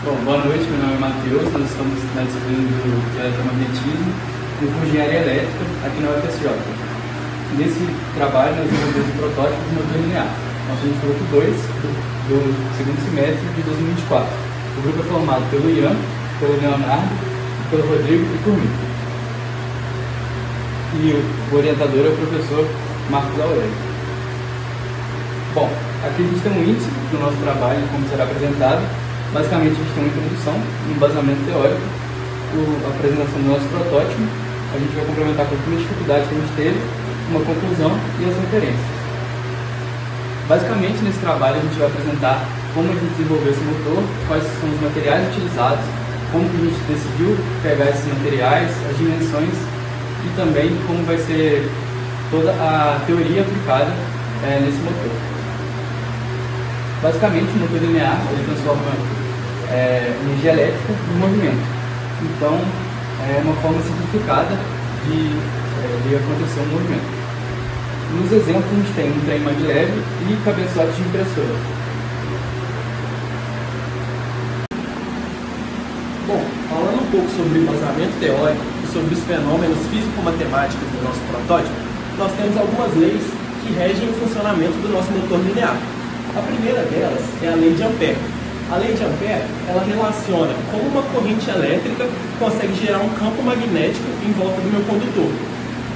Bom, boa noite, meu nome é Matheus, nós estamos na disciplina de eletromagnetismo no curso de engenharia elétrica aqui na UFSJ. Nesse trabalho nós desenvolvemos um protótipo de motor linear. Nós somos o grupo 2 do segundo semestre de 2024. O grupo é formado pelo Ian, pelo Leonardo, pelo Rodrigo e por mim. E o orientador é o professor Marcos Aurélio. Bom, aqui a gente tem um índice do nosso trabalho, como será apresentado. Basicamente, a gente tem uma introdução, um embasamento teórico, a apresentação do nosso protótipo. A gente vai complementar com algumas dificuldades que a gente teve, uma conclusão e as referências. Basicamente, nesse trabalho, a gente vai apresentar como a gente desenvolveu esse motor, quais são os materiais utilizados, como que a gente decidiu pegar esses materiais, as dimensões e também como vai ser toda a teoria aplicada nesse motor. Basicamente, o motor linear ele transforma energia elétrica em movimento. Então, é uma forma simplificada de acontecer um movimento. Nos exemplos, a gente tem um trem mais leve e cabeçotes de impressora. Bom, falando um pouco sobre o embasamento teórico e sobre os fenômenos físico-matemáticos do nosso protótipo, nós temos algumas leis que regem o funcionamento do nosso motor linear. A primeira delas é a lei de Ampère. A lei de Ampère, ela relaciona como uma corrente elétrica consegue gerar um campo magnético em volta do meu condutor.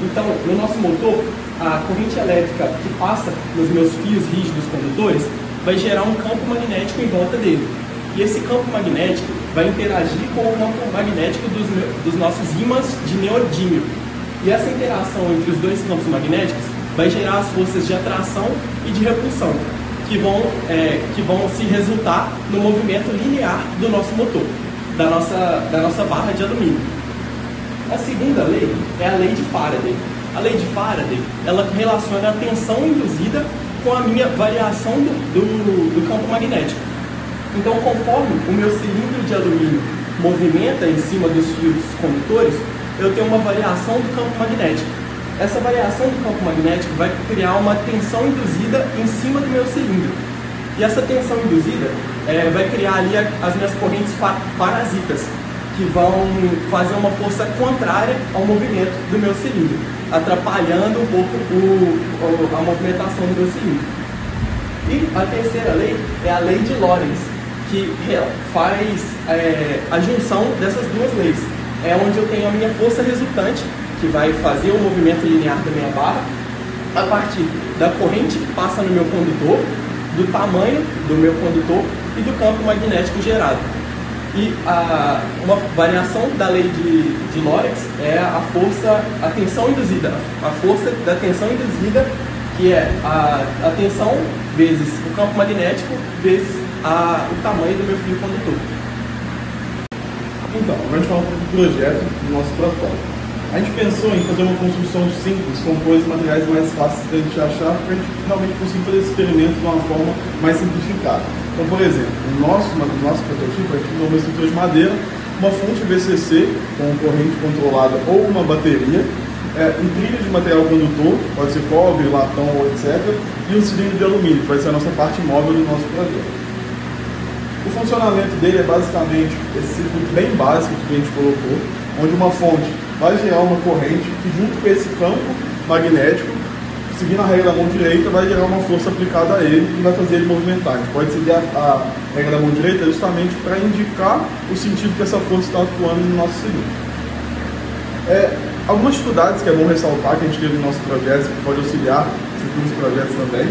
Então, no nosso motor, a corrente elétrica que passa nos meus fios rígidos condutores vai gerar um campo magnético em volta dele. E esse campo magnético vai interagir com o campo magnético dos nossos ímãs de neodímio. E essa interação entre os dois campos magnéticos vai gerar as forças de atração e de repulsão, que vão se resultar no movimento linear do nosso motor, da nossa barra de alumínio. A segunda lei é a lei de Faraday. A lei de Faraday, ela relaciona a tensão induzida com a minha variação do campo magnético. Então, conforme o meu cilindro de alumínio movimenta em cima dos fios condutores, eu tenho uma variação do campo magnético. Essa variação do campo magnético vai criar uma tensão induzida em cima do meu cilindro. E essa tensão induzida vai criar ali as minhas correntes parasitas, que vão fazer uma força contrária ao movimento do meu cilindro, atrapalhando um pouco a movimentação do meu cilindro. E a terceira lei é a lei de Lorentz, que faz a junção dessas duas leis. É onde eu tenho a minha força resultante, que vai fazer o movimento linear da minha barra, a partir da corrente que passa no meu condutor, do tamanho do meu condutor e do campo magnético gerado. E uma variação da lei de Lorentz é a tensão induzida, a força da tensão induzida, que é a tensão vezes o campo magnético vezes o tamanho do meu fio condutor. Então, agora a gente fala um pouco do projeto do nosso protótipo. A gente pensou em fazer uma construção simples, com coisas materiais mais fáceis de a gente achar, para a gente realmente conseguir fazer esse experimento de uma forma mais simplificada. Então, por exemplo, no nosso protótipo, a gente usou uma estrutura de madeira, uma fonte VCC com corrente controlada ou uma bateria, um trilho de material condutor, pode ser cobre, latão, etc., e um cilindro de alumínio, que vai ser a nossa parte móvel do nosso projeto. O funcionamento dele é basicamente esse circuito bem básico que a gente colocou, onde uma fonte vai gerar uma corrente que, junto com esse campo magnético, seguindo a regra da mão direita, vai gerar uma força aplicada a ele e vai fazer ele movimentar. A gente pode seguir a regra da mão direita justamente para indicar o sentido que essa força está atuando no nosso cilindro. Algumas dificuldades que é bom ressaltar que a gente teve no nosso projeto, que pode auxiliar futuros projetos também,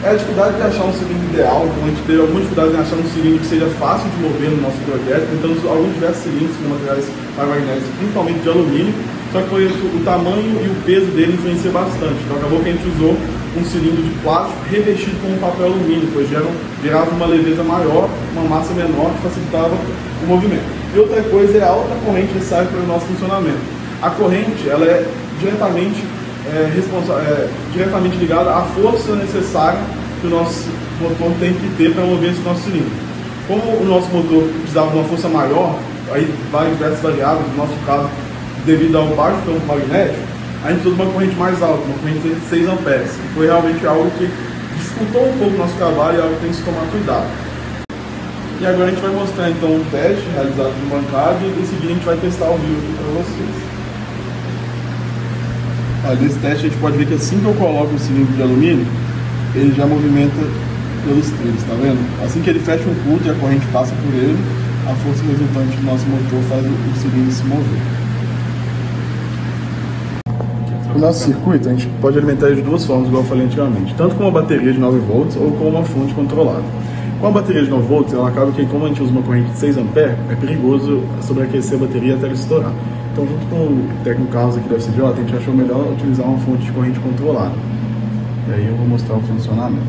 é a dificuldade de achar um cilindro ideal. Então a gente teve algumas dificuldades em achar um cilindro que seja fácil de mover no nosso projeto. Tentamos alguns diversos cilindros com materiais magnéticos, principalmente de alumínio, só que o tamanho e o peso dele influencia bastante. Então acabou que a gente usou um cilindro de plástico revestido com um papel alumínio, pois gerava uma leveza maior, uma massa menor que facilitava o movimento. E outra coisa é a alta corrente necessária para o nosso funcionamento. A corrente ela é diretamente ligada à força necessária que o nosso motor tem que ter para mover esse nosso cilindro. Como o nosso motor precisava de uma força maior, aí vai diversas variáveis, no nosso caso, devido ao baixo campo magnético, a gente precisou de uma corrente mais alta, uma corrente de 6 amperes, que foi realmente algo que dificultou um pouco o nosso trabalho e algo que tem que se tomar cuidado. E agora a gente vai mostrar então um teste realizado no bancado e em seguida a gente vai testar ao vivo aqui para vocês. Olha, nesse teste a gente pode ver que assim que eu coloco o cilindro de alumínio, ele já movimenta pelos trilhos, tá vendo? Assim que ele fecha um curto e a corrente passa por ele, a força resultante do nosso motor faz o cilindro se mover. O nosso circuito a gente pode alimentar ele de duas formas, igual eu falei antigamente, tanto com uma bateria de 9 volts ou com uma fonte controlada. Com a bateria de 9 volts, ela acaba que, como a gente usa uma corrente de 6 A, é perigoso sobreaquecer a bateria até ela estourar. Então, junto com o técnico Carlos aqui da FCJ, a gente achou melhor utilizar uma fonte de corrente controlada. E aí eu vou mostrar o funcionamento.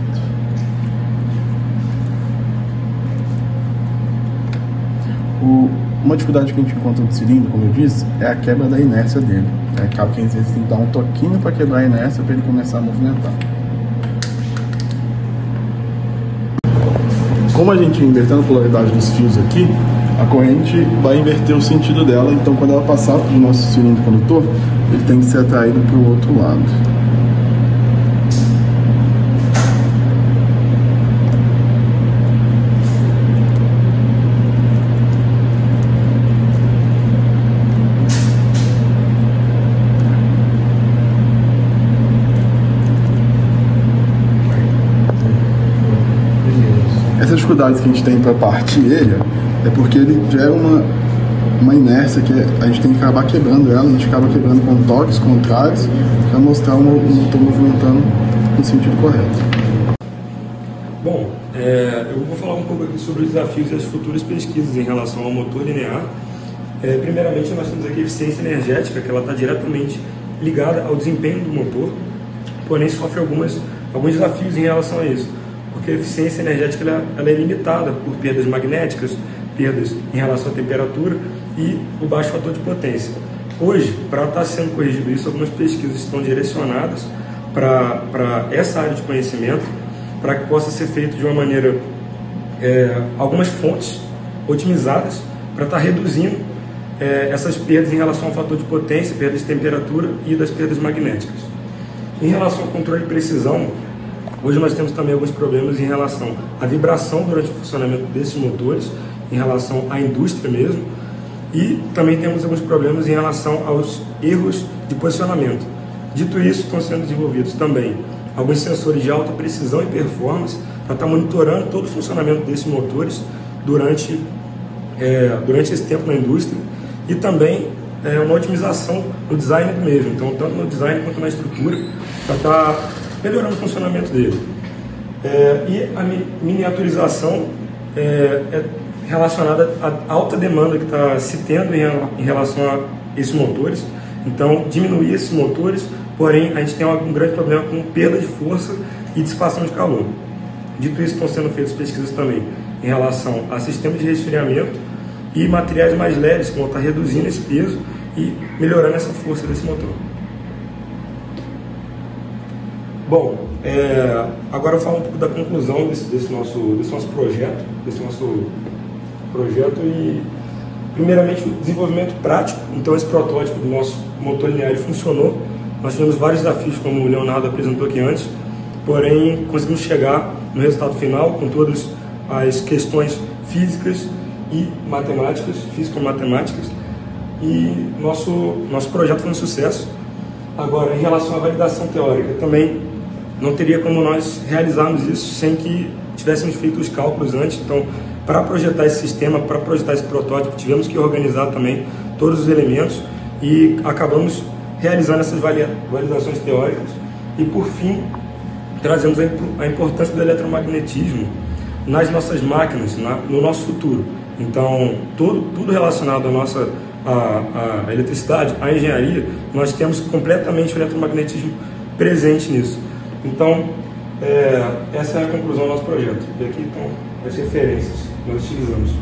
Uma dificuldade que a gente encontra no cilindro, como eu disse, é a quebra da inércia dele. Acaba que às vezes tem que dar um toquinho para quebrar a inércia para ele começar a movimentar. Como a gente invertendo a polaridade dos fios aqui, a corrente vai inverter o sentido dela, então quando ela passar do nosso cilindro condutor, ele tem que ser atraído para o outro lado. Essas dificuldades que a gente tem para partir ele é porque ele gera uma inércia que a gente tem que acabar quebrando ela, a gente acaba quebrando com toques contrários para mostrar o motor movimentando no sentido correto. Bom, eu vou falar um pouco aqui sobre os desafios e as futuras pesquisas em relação ao motor linear. Primeiramente, nós temos aqui a eficiência energética, que ela está diretamente ligada ao desempenho do motor, porém sofre alguns desafios em relação a isso. Porque a eficiência energética ela é limitada por perdas magnéticas, perdas em relação à temperatura e o baixo fator de potência. Hoje, para estar sendo corrigido isso, algumas pesquisas estão direcionadas para essa área de conhecimento, para que possa ser feito de uma maneira, algumas fontes otimizadas, para estar reduzindo essas perdas em relação ao fator de potência, perdas de temperatura e das perdas magnéticas. Em relação ao controle de precisão, hoje nós temos também alguns problemas em relação à vibração durante o funcionamento desses motores, em relação à indústria mesmo, e também temos alguns problemas em relação aos erros de posicionamento. Dito isso, estão sendo desenvolvidos também alguns sensores de alta precisão e performance para estar monitorando todo o funcionamento desses motores durante esse tempo na indústria, e também uma otimização no design do mesmo, então tanto no design quanto na estrutura, para estar melhorando o funcionamento dele. E a miniaturização é relacionada à alta demanda que está se tendo em relação a esses motores. Então, diminuir esses motores, porém, a gente tem um grande problema com perda de força e dissipação de calor. Dito isso, estão sendo feitas pesquisas também em relação a sistemas de resfriamento e materiais mais leves, que vão estar reduzindo esse peso e melhorando essa força desse motor. Bom, agora eu falo um pouco da conclusão desse nosso projeto e, primeiramente, o desenvolvimento prático. Então, esse protótipo do nosso motor linear funcionou. Nós tivemos vários desafios, como o Leonardo apresentou aqui antes, porém conseguimos chegar no resultado final com todas as questões físicas e matemáticas, e nosso projeto foi um sucesso. Agora, em relação à validação teórica, também não teria como nós realizarmos isso sem que tivéssemos feito os cálculos antes. Então, para projetar esse sistema, para projetar esse protótipo, tivemos que organizar também todos os elementos e acabamos realizando essas validações teóricas. E, por fim, trazemos a importância do eletromagnetismo nas nossas máquinas, no nosso futuro. Então, tudo relacionado à eletricidade, à engenharia, nós temos completamente o eletromagnetismo presente nisso. Então, essa é a conclusão do nosso projeto. E aqui estão as referências que nós utilizamos.